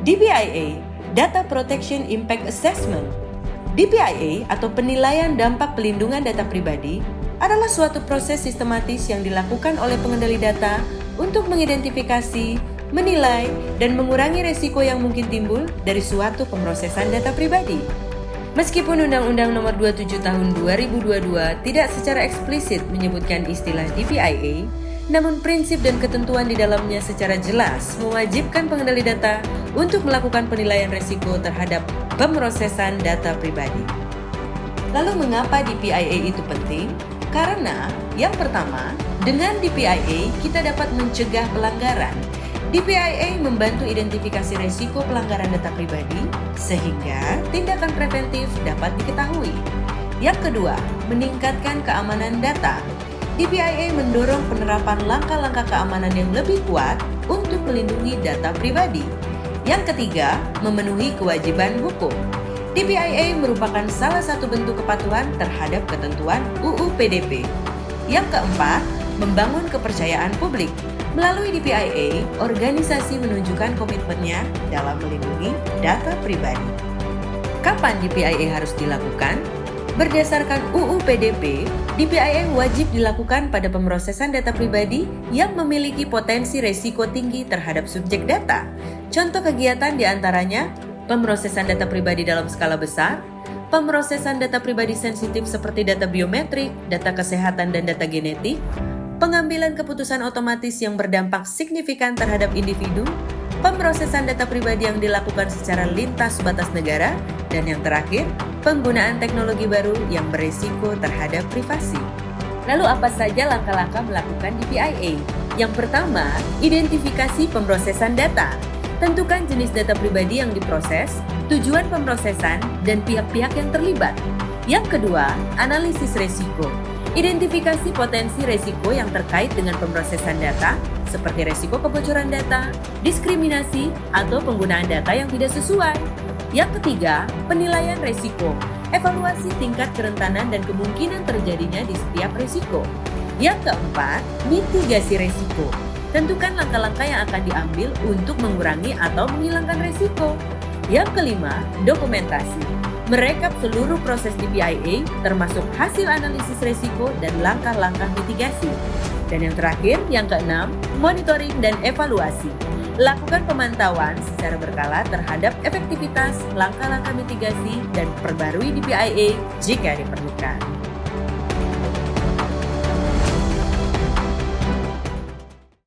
DPIA, Data Protection Impact Assessment. DPIA atau penilaian dampak pelindungan data pribadi adalah suatu proses sistematis yang dilakukan oleh pengendali data untuk mengidentifikasi, menilai, dan mengurangi resiko yang mungkin timbul dari suatu pemrosesan data pribadi. Meskipun Undang-Undang Nomor 27 Tahun 2022 tidak secara eksplisit menyebutkan istilah DPIA, namun prinsip dan ketentuan di dalamnya secara jelas mewajibkan pengendali data untuk melakukan penilaian risiko terhadap pemrosesan data pribadi. Lalu mengapa DPIA itu penting? Karena yang pertama, dengan DPIA kita dapat mencegah pelanggaran. DPIA membantu identifikasi risiko pelanggaran data pribadi sehingga tindakan preventif dapat diketahui. Yang kedua, meningkatkan keamanan data. DPIA mendorong penerapan langkah-langkah keamanan yang lebih kuat untuk melindungi data pribadi. Yang ketiga, memenuhi kewajiban hukum. DPIA merupakan salah satu bentuk kepatuhan terhadap ketentuan UU PDP. Yang keempat, membangun kepercayaan publik. Melalui DPIA, organisasi menunjukkan komitmennya dalam melindungi data pribadi. Kapan DPIA harus dilakukan? Berdasarkan UU PDP, DPIA wajib dilakukan pada pemrosesan data pribadi yang memiliki potensi risiko tinggi terhadap subjek data. Contoh kegiatan diantaranya pemrosesan data pribadi dalam skala besar, pemrosesan data pribadi sensitif seperti data biometrik, data kesehatan dan data genetik, pengambilan keputusan otomatis yang berdampak signifikan terhadap individu, pemrosesan data pribadi yang dilakukan secara lintas batas negara, dan yang terakhir, penggunaan teknologi baru yang berisiko terhadap privasi. Lalu apa saja langkah-langkah melakukan DPIA? Yang pertama, identifikasi pemrosesan data. Tentukan jenis data pribadi yang diproses, tujuan pemrosesan, dan pihak-pihak yang terlibat. Yang kedua, analisis risiko. Identifikasi potensi risiko yang terkait dengan pemrosesan data, seperti risiko kebocoran data, diskriminasi, atau penggunaan data yang tidak sesuai. Yang ketiga, penilaian risiko. Evaluasi tingkat kerentanan dan kemungkinan terjadinya di setiap risiko. Yang keempat, mitigasi risiko. Tentukan langkah-langkah yang akan diambil untuk mengurangi atau menghilangkan risiko. Yang kelima, dokumentasi. Merekap seluruh proses DPIA termasuk hasil analisis risiko dan langkah-langkah mitigasi. Dan yang terakhir, yang keenam, monitoring dan evaluasi. Lakukan pemantauan secara berkala terhadap efektivitas langkah-langkah mitigasi dan perbarui DPIA jika diperlukan.